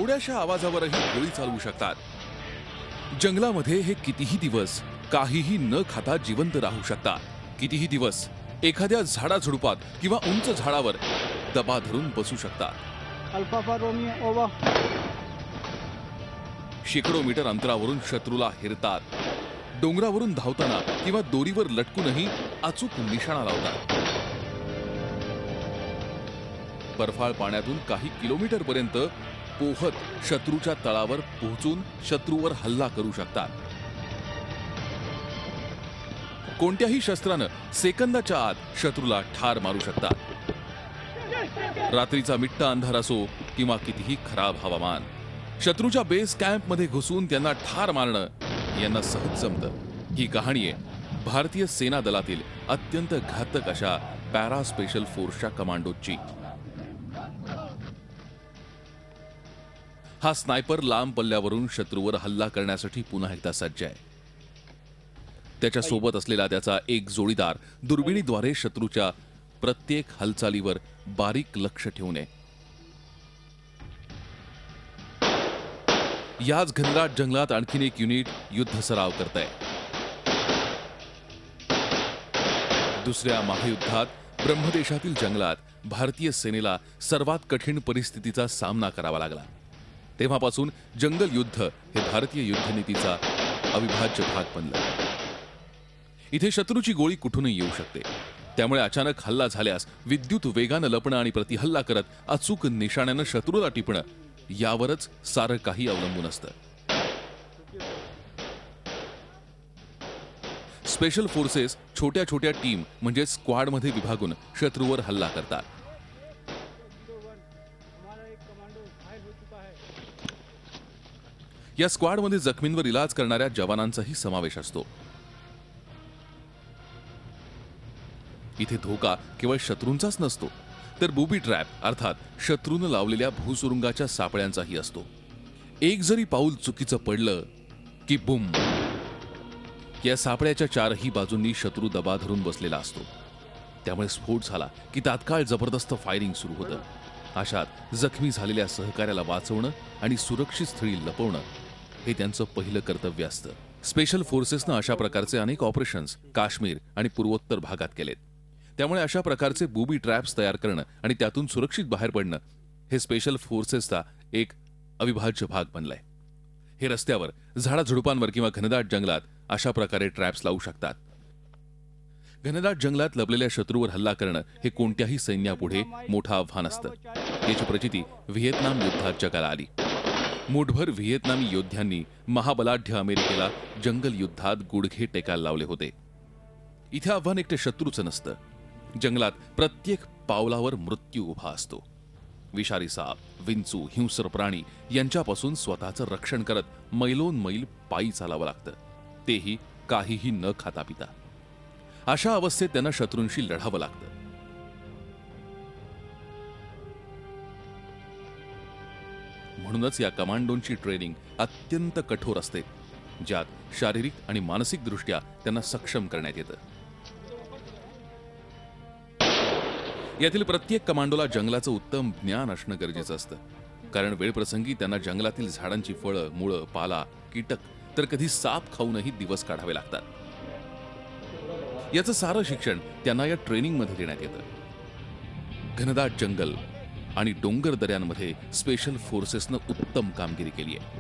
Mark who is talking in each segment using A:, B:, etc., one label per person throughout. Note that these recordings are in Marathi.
A: थोड्याशा आवाजावरही गोळी चालवू शकतात. जंगलामध्ये हे कितीही दिवस काहीही न खाता जिवंत राहू शकतात. कितीही दिवस एखाद्या झाडाझुडपात किंवा उंच झाडावर दबा धरून बसू शकतात.
B: Alfa Romeo over.
A: शेकडो मीटर अंतरावरून शत्रूला हेरतात. डोंगरावरून धावताना किंवा दोरीवर लटकूनही अचूक निशाणा लावतात. बर्फाळ पाण्यातून काही किलोमीटर पर्यंत पोहत शत्रूच्या तळावर पोहोचून शत्रूवर हल्ला करू शकतात. कोणत्याही शस्त्रानं सेकंदाच्या आत शत्रूला ठार मारू शकतात. रात्रीचा मिट्टा अंधार असो किंवा कितीही खराब हवामान, शत्रूच्या बेस कॅम्प मध्ये घुसून त्यांना ठार मारणं यांना सहज जमतं. ही कहाणी आहे भारतीय सेना दलातील अत्यंत घातक अशा पॅरा स्पेशल फोर्सच्या कमांडोची. हा स्नायपर लांब पल्ल्यावरून शत्रूवर हल्ला करण्यासाठी पुन्हा एकदा सज्ज आहे. त्याच्या सोबत असलेला त्याचा एक जोडीदार दुर्बिणीद्वारे शत्रूच्या प्रत्येक हालचालीवर बारीक लक्ष ठेवून आहे. याच घनदाट जंगलात आणखीन एक युनिट युद्ध सराव करत आहे. दुसऱ्या महायुद्धात ब्रह्मदेशातील जंगलात भारतीय सेनेला सर्वात कठीण परिस्थितीचा सामना करावा लागला. तेव्हापासून जंगल युद्ध हे भारतीय युद्धनीतीचा अविभाज्य भाग बनलं. इथे शत्रूची गोळी कुठूनही येऊ शकते. त्यामुळे अचानक हल्ला झाल्यास विद्युत वेगानं लपणं आणि प्रतिहल्ला करत अचूक निशाण्यानं शत्रूला टिपणं यावरच सारं काही अवलंबून असतं. स्पेशल फोर्सेस छोट्या छोट्या टीम म्हणजे स्क्वॉड मध्ये विभागून शत्रूवर हल्ला करतात. या स्क्वॉड मध्ये जखमींवर इलाज करणाऱ्या जवानांचाही समावेश असतो. इथे धोका केवळ शत्रूंचाच नसतो, तर बुबी ट्रॅप अर्थात शत्रूनं लावलेल्या भूसुरुंगाच्या सापळ्यांचाही असतो. एक जरी पाऊल चुकीचं पडलं की बुम, या सापळ्याच्या चारही बाजूंनी शत्रू दबा धरून बसलेला असतो. त्यामुळे स्फोट झाला की तात्काळ जबरदस्त फायरिंग सुरू होतं. अशात जखमी झालेल्या सहकार्याला वाचवणं आणि सुरक्षित स्थळी लपवणं हे त्यांचं पहिलं कर्तव्य असतं. स्पेशल फोर्सेसनं अशा प्रकारचे अनेक ऑपरेशन्स काश्मीर आणि पूर्वोत्तर भागात केलेत. त्यामुळे अशा प्रकारचे बुबी ट्रॅप्स तयार करणं आणि त्यातून सुरक्षित बाहेर पडणं हे स्पेशल फोर्सेसचा एक अविभाज्य भाग बनलाय. हे रस्त्यावर, झाडाझुडपांवर किंवा घनदाट जंगलात अशा प्रकारे ट्रॅप्स लावू शकतात. घनदाट जंगलात लपलेल्या शत्रूवर हल्ला करणं हे कोणत्याही सैन्यापुढे मोठं आव्हान असतं. याची प्रचिती व्हिएतनाम युद्धात जगाला आली. मुठभर व्हिएतनामी योद्ध्यांनी महाबलाढ्य अमेरिकेला जंगल युद्धात गुडघे टेकायला लावले होते. इथे आव्हान एकटे शत्रूचं नसतं. जंगलात प्रत्येक पावलावर मृत्यू उभा असतो. विषारी साप, विंचू, हिंस्र प्राणी यांच्यापासून स्वतःचं रक्षण करत मैलोन मैल पायी चालावं लागतं, तेही काहीही न खाता पिता. अशा अवस्थेत त्यांना शत्रूंशी लढावं लागतं. म्हणूनच या कमांडोंची ट्रेनिंग अत्यंत कठोर असते, ज्यात शारीरिक आणि मानसिक दृष्ट्या त्यांना सक्षम करण्यात येतं. यातील प्रत्येक कमांडोला जंगलाचं उत्तम ज्ञान असणं गरजेचं असतं. कारण वेळप्रसंगी त्यांना जंगलातील झाडांची फळं, मुळं, पाला, कीटक तर कधी साप खाऊनही दिवस काढावे लागतात. याचं सारं शिक्षण त्यांना या ट्रेनिंगमध्ये देण्यात येतं. घनदाट जंगल आणि डोंगर दऱ्यांमध्ये स्पेशल फोर्सेसनं उत्तम कामगिरी केली आहे.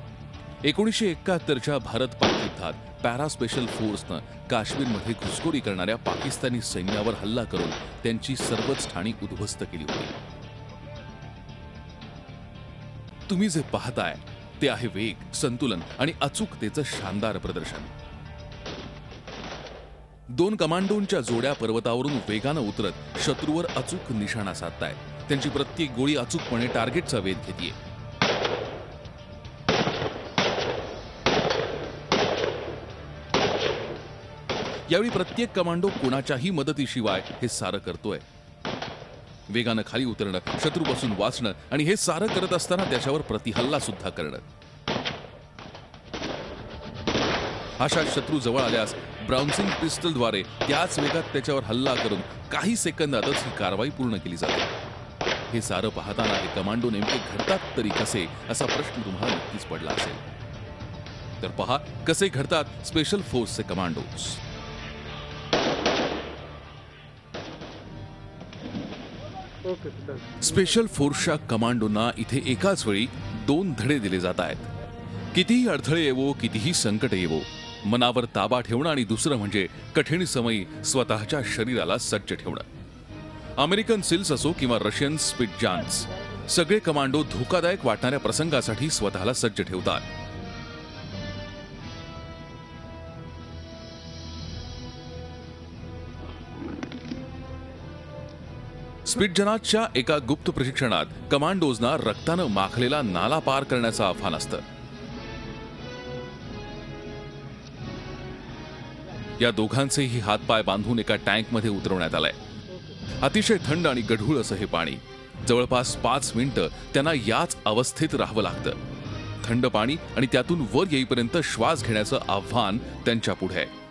A: 1971च्या भारत-पाक युद्धात पॅरा स्पेशल फोर्सनं काश्मीरमध्ये घुसखोरी करणाऱ्या पाकिस्तानी सैन्यावर हल्ला करून त्यांची सर्वच ठाणी उद्ध्वस्त केली होती. तुम्ही जे पाहताय ते आहे वेग, संतुलन आणि अचूकतेचं शानदार प्रदर्शन. दोन कमांडोंच्या जोड्या पर्वतावरून वेगानं उतरत शत्रूवर अचूक निशाणा साधतायत. त्यांची प्रत्येक गोळी अचूकपणे टार्गेटचा वेध घेतीये. यावेळी प्रत्येक कमांडो कोणाच्याही मदतीशिवाय हे सारं करतोय. वेगानं खाली उतरणं, शत्रूपासून वाचणं आणि हे सारं करत असताना त्याच्यावर प्रतिहल्ला सुद्धा करणं. अशा शत्रू जवळ आल्यास ब्राउन्सिंग पिस्टलद्वारे त्याच वेगात त्याच्यावर हल्ला करून काही सेकंदातच ही कारवाई पूर्ण केली जाते. हे सारं पाहताना हे कमांडो नेमके घडतात तरी कसे असा प्रश्न तुम्हाला नक्कीच पडला असेल। तर पहा कसे घडतात स्पेशल फोर्सचे कमांडोज। स्पेशल फोर्सच्या कमांडोंना इथे एकाच वेळी 2 धडे दिले जात आहेत। कितीही अडथळे येवो, कितीही संकट येवो, मनावर ताबा ठेवणं आणि दुसरं म्हणजे कठीण समयी स्वतःच्या शरीराला सज्ज ठेवणं। अमेरिकन सिल्स असो किंवा रशियन स्पिटजान्स, सगळे कमांडो धोकादायक वाटणाऱ्या प्रसंगासाठी स्वतःला सज्ज ठेवतात। स्पिटजनाच्या एका गुप्त प्रशिक्षणात कमांडोजना रक्तानं माखलेला नाला पार करण्याचं आव्हान असतं। या दोघांचेही हातपाय बांधून एका टँकमध्ये उतरवण्यात आलंय। अतिशय थंड आणि गढूळ असं हे पाणी। जवळपास 5 मिनिटं त्यांना याच अवस्थेत राहावं लागतं। थंड पाणी आणि त्यातून वर येईपर्यंत श्वास घेण्याचं आव्हान त्यांच्या पुढे आहे।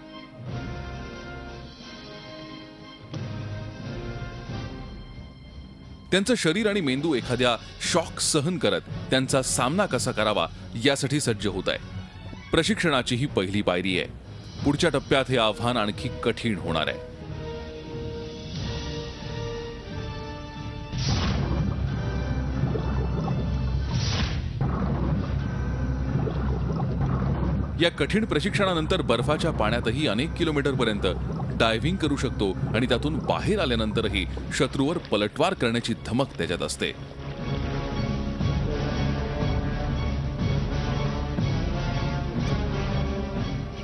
A: त्यांचं शरीर आणि मेंदू एखाद्या शॉक सहन करत त्यांचा सामना कसा करावा यासाठी सज्ज होत आहे। प्रशिक्षणाची ही पहिली पायरी आहे। पुढच्या टप्प्यात हे आव्हान आणखी कठीण होणार आहे। या कठीण प्रशिक्षणानंतर बर्फाच्या पाण्यातही अनेक किलोमीटरपर्यंत डायव्हिंग करू शकतो आणि त्यातून बाहेर आल्यानंतरही शत्रूवर पलटवार करण्याची धमक त्याच्यात असते।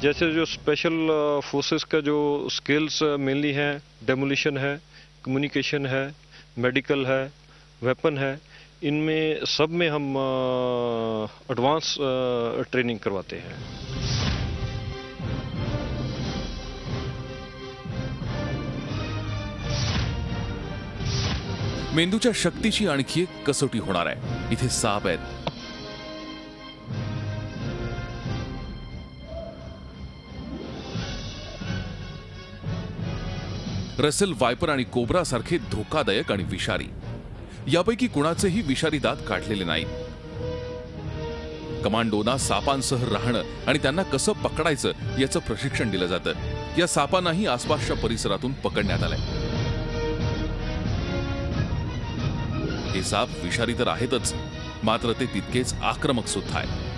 B: जैसे जो स्पेशल फोर्सेस का जो स्किल्स मेनली हैं, डेमोलिशन है, कम्युनिकेशन है, मेडिकल है, वेपन है, इनमें सब में हम एडवांस ट्रेनिंग करवाते हैं।
A: मेंदूच्या शक्तीची आणखी एक कसोटी होणार आहे। इथे साप आहेत, रसेल वायपर आणि कोब्रा सारखे धोकादायक आणि विषारी। यापैकी कुणाचेही विषारी दात काढलेले नाहीत। कमांडोना सापांसह राहणं आणि त्यांना कसं पकडायचं याचं प्रशिक्षण दिलं जातं। या सापांनाही आसपासच्या परिसरातून पकडण्यात आलंय। हे साप विषारी तर आहेतच, मात्र ते तितकेच आक्रमक सुद्धा आहेत।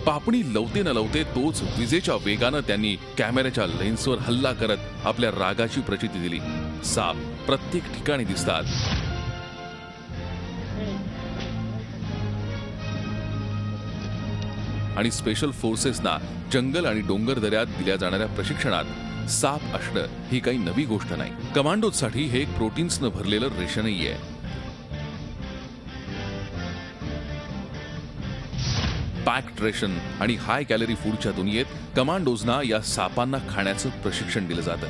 A: पापणी लवते न लवते तोच विजेच्या वेगानं त्यांनी कॅमेऱ्याच्या लेन्सवर हल्ला करत आपल्या रागाची प्रचिती दिली। साप प्रत्येक ठिकाणी दिसतात। आणि स्पेशल फोर्सेसना जंगल आणि डोंगर दऱ्यात दिल्या जाणाऱ्या प्रशिक्षणात साप असणं ही काही नवी गोष्ट नाही। कमांडोसाठी हे एक प्रोटीन्सनं भरलेलं रेशनही आहे। पॅक्ड रेशन आणि हाय कॅलरी फूडच्या दुनियेत कमांडोजना या सापांना खाण्याचं प्रशिक्षण दिलं जातं।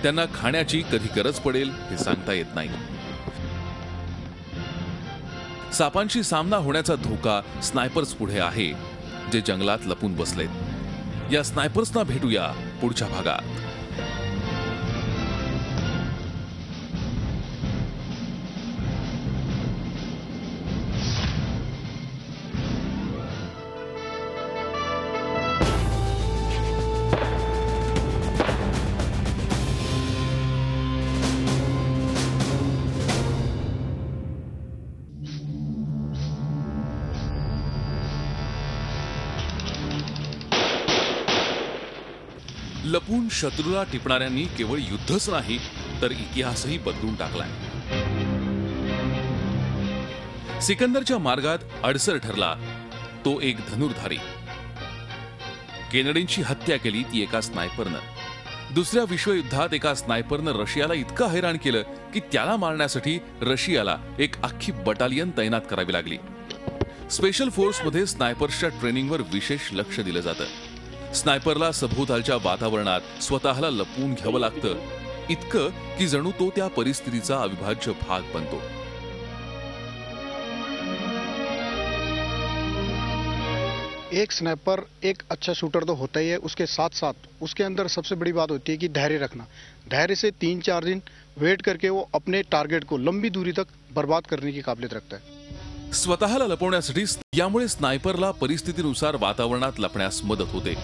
A: त्यांना खाण्याची कधी गरज पडेल हे सांगता येत नाही। सापांशी सामना होण्याचा धोका स्नायपर्स पुढे आहे, जे जंगलात लपून बसलेत। या स्नायपर्सना भेटूया पुढच्या भागात। लपून शत्रूला टिपणाऱ्यांनी केवळ युद्धच नाही तर इतिहासही बदलून टाकलाय। सिकंदरच्या मार्गात अडसर ठरला तो एक धनुर्धारी। केनेडींची हत्या केली ती एका स्नायपरनं। दुसऱ्या विश्वयुद्धात एका स्नायपरनं रशियाला इतकं हैराण केलं की त्याला मारण्यासाठी रशियाला एक अख्खी बटालियन तैनात करावी लागली। स्पेशल फोर्समध्ये स्नायपर्सच्या ट्रेनिंगवर विशेष लक्ष दिलं जातं। स्नायपरला सभोवतालच्या वातावरणात स्वतःला लपवून घ्यावं लागतं, इतकं की जणू तो त्या परिस्थितीचा अविभाज्य भाग बनतो।
C: एक स्नैपर एक अच्छा शूटर तो होता ही है, उसके साथ साथ उसके अंदर सबसे बड़ी बात होती है कि धैर्य रखना। धैर्य से 3-4 दिन वेट करके वो अपने टारगेट को लंबी दूरी तक बर्बाद करने की काबिलियत रखता है।
A: स्वतःला लपवण्यासाठी यामुळे स्नायपरला परिस्थितीनुसार वातावरणात लपण्यास मदत होते।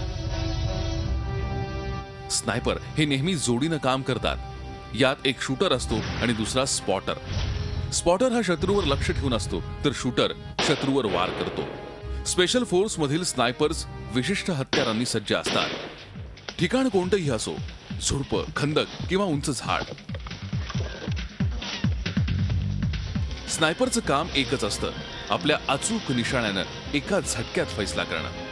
A: स्नायपर हे नेहमी जोडीनं काम करतात। यात एक शूटर असतो आणि दुसरा स्पॉटर। स्पॉटर हा शत्रूवर लक्ष ठेवून असतो, तर शूटर शत्रूवर वार करतो। स्पेशल फोर्स मधील स्नायपर्स विशिष्ट हत्यारांनी सज्ज असतात। ठिकाण कोणतंही असो, झुडप, खंदक किंवा उंच झाड, स्नायपरचं काम एकच असतं, आपल्या अचूक निशाण्यानं एका झटक्यात फैसला करणं।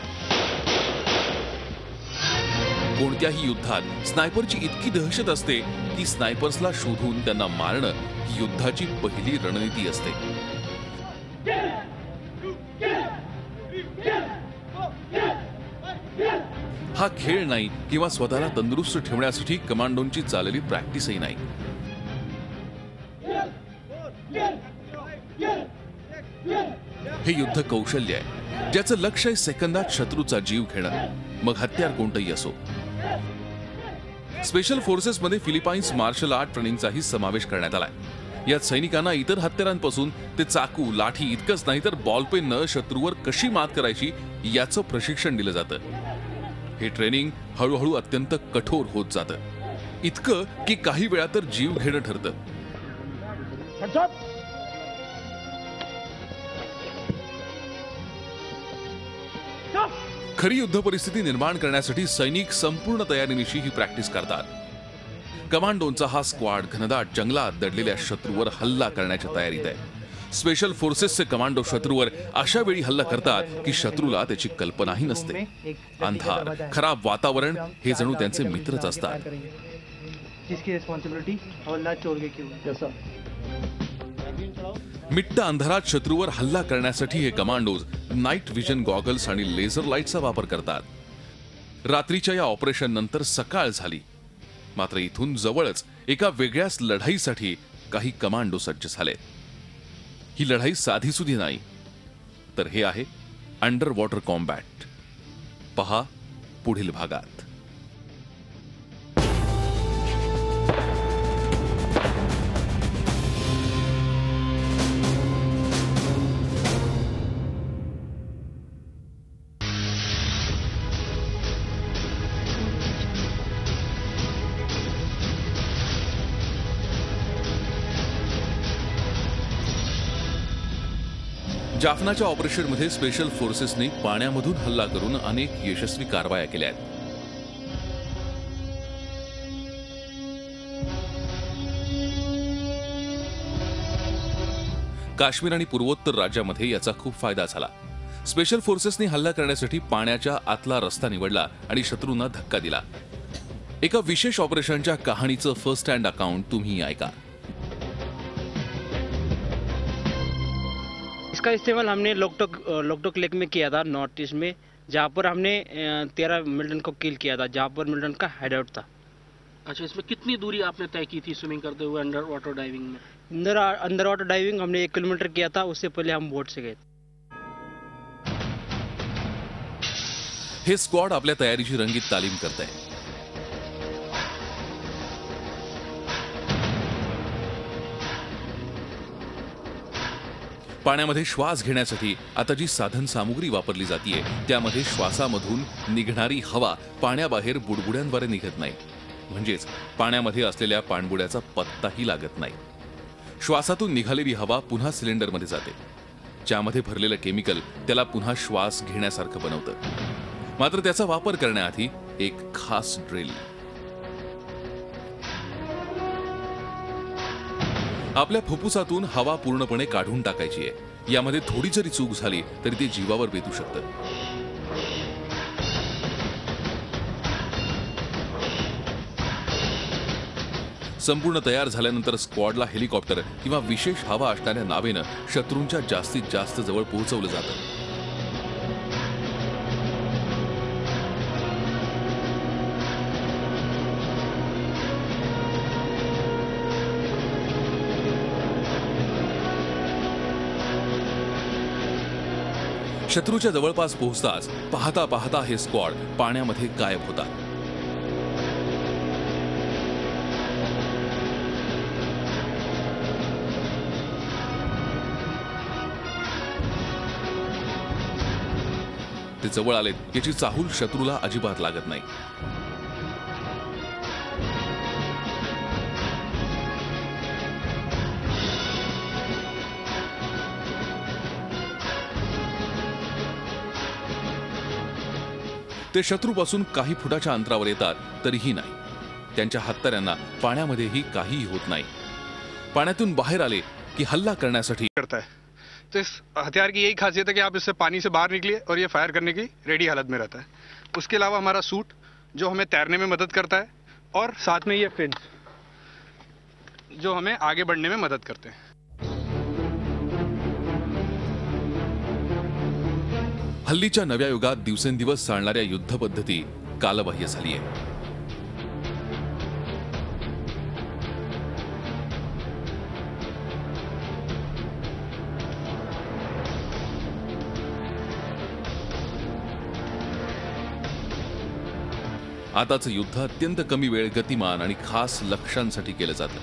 A: कोणत्याही युद्धात स्नायपरची इतकी दहशत असते की स्नायपर्सला शोधून त्यांना मारणं ही युद्धाची पहिली रणनीती असते। हा खेळ नाही किंवा स्वतःला तंदुरुस्त ठेवण्यासाठी कमांडोंची चाललेली प्रॅक्टिसही नाही। हे युद्ध कौशल्य आहे, ज्याचं लक्ष्य सेकंदात शत्रूचा जीव घेणं, मग हत्यार कोणतंही असो। स्पेशल फोर्सेस मध्ये फिलिपाईन्स मार्शल आर्ट ट्रेनिंगचाही समावेश करण्यात आलाय। यात सैनिकांना इतर हत्यारांपासून ते चाकू, लाठी इतकंच नाही तर बॉलपेननं शत्रूवर कशी मात करायची याचं प्रशिक्षण दिलं जातं। हे ट्रेनिंग हळूहळू अत्यंत कठोर होत जातं, इतकं की काही वेळा तर जीव घेणं ठरतं। खरी युद्ध परिस्थिती निर्माण करण्यासाठी सैनिक संपूर्ण तयारीनिशी ही प्रॅक्टिस करतात। कमांडोंचा हा स्क्वॉड घनदाट जंगलात दडलेल्या शत्रूवर हल्ला करण्याच्या तयारीत आहे। स्पेशल फोर्सेसचे कमांडो शत्रूवर अशा वेळी हल्ला करतात की शत्रूला त्याची कल्पनाही नसते। अंधार, खराब वातावरण हे जणू त्यांचे मित्रच असतात। मिट्ट अंधारात शत्रूवर हल्ला करण्यासाठी हे कमांडोज नाईट विजन गॉगल्स आणि लेझर लाईटचा वापर करतात। रात्रीच्या या ऑपरेशन नंतर सकाळ झाली, मात्र इथून जवळच एका वेगळ्याच लढाईसाठी काही कमांडो सज्ज झाले। ही लढाई साधीसुधी नाही, तर हे आहे अंडर वॉटर कॉम्बॅट। पहा पुढील भागात। जाफनाच्या ऑपरेशनमध्ये स्पेशल फोर्सेसने पाण्यामधून हल्ला करून अनेक यशस्वी कारवाया केल्या आहेत। काश्मीर आणि पूर्वोत्तर राज्यामध्ये याचा खूप फायदा झाला। स्पेशल फोर्सेसने हल्ला करण्यासाठी पाण्याच्या आतला रस्ता निवडला आणि शत्रूंना धक्का दिला। एका विशेष ऑपरेशनच्या कहाणीचं फर्स्ट हँड अकाउंट तुम्ही ऐका।
D: इसका इस्तेमाल हमने लोकटोक लेक में किया था, नॉर्थ ईस्ट में, जहाँ पर हमने 13 मिलिटेंट को किल किया था, जहाँ पर मिलिटेंट का हाइडआउट था।
E: अच्छा, इसमें कितनी दूरी आपने तय की थी स्विमिंग करते हुए अंडर वाटर डाइविंग में?
D: अंडर वाटर डाइविंग हमने 1 किलोमीटर किया था, उससे पहले हम बोट से गए।
A: हे स्क्वॉड आपल्या तयारीची रंगीत तालीम करत आहे। पाण्यामध्ये श्वास घेण्यासाठी आता जी साधन सामुग्री वापरली जाते त्यामध्ये श्वासामधून निघणारी हवा पाण्याबाहेर बुडबुड्यांद्वारे निघत नाही, म्हणजेच पाण्यामध्ये असलेल्या पाणबुड्याचा पत्ताही लागत नाही। श्वासातून निघालेली हवा पुन्हा सिलेंडरमध्ये जाते, ज्यामध्ये भरलेलं केमिकल त्याला पुन्हा श्वास घेण्यासारखं बनवतं। मात्र त्याचा वापर करण्याआधी एक खास ड्रिल। आपल्या फुफ्फुसातून हवा पूर्णपणे काढून टाकायची आहे। यामध्ये थोडी जरी चूक झाली तरी ते जीवावर बेतू शकतं। संपूर्ण तयार झाल्यानंतर स्क्वॉडला हेलिकॉप्टर किंवा विशेष हवा असणाऱ्या नावेनं शत्रूंच्या जास्तीत जास्त जवळ पोहोचवलं जातं। शत्रूच्या जवळपास पोहोचताच पाहता पाहता हे स्क्वॉड पाण्यामध्ये गायब होतात. ते जवळ आलेत याची चाहूल शत्रूला अजिबात लागत नाही. ते शत्रूपासून काही फुटाच्या अंतरावर येतात तरीही नाही. त्यांच्या हत्यारांना पाण्यामध्येही काहीही होत नाही. पाण्यातून बाहेर आले की हल्ला करण्यासाठी
C: करता है. तो इस हथियार की यही खासियत है कि आप इससे पानी से बाहर निकलिए और ये फायर करने की रेडी हालत में रहता है. उसके अलावा हमारा सूट जो हमें तैरने में मदद करता है और साथ में ये फिन जो हमें आगे बढ़ने में मदद करते हैं.
A: हल्लीच्या नव्या युगात दिवसेंदिवस चालणाऱ्या युद्ध पद्धती कालबाह्य झाली आहे. आताचं युद्ध अत्यंत कमी वेळ, गतिमान आणि खास लक्ष्यांसाठी केलं जातं.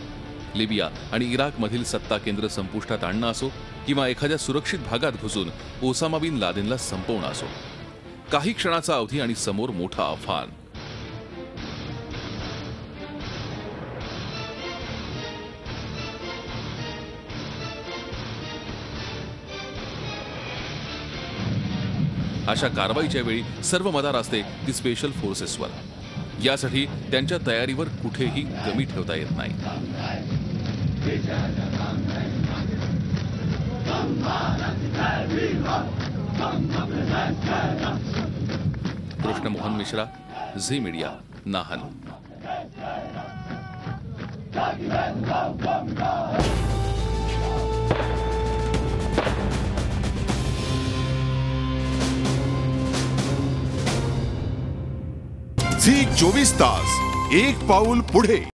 A: लिबिया आणि इराकमधील सत्ता केंद्र संपुष्टात आणणं असो किंवा एखाद्या सुरक्षित भागात घुसून ओसामा बिन लादेनला संपवणं असो, काही क्षणाचा अवधी आणि समोर मोठं आव्हान. अशा कारवाईच्या वेळी सर्व मदार असते ती स्पेशल फोर्सेसवर. यासाठी त्यांच्या तयारीवर कुठेही कमी ठेवता येत नाही. कृष्ण मोहन मिश्रा, झी मीडिया, नाहन.
F: झी 24 तास, एक पाऊल पुढे.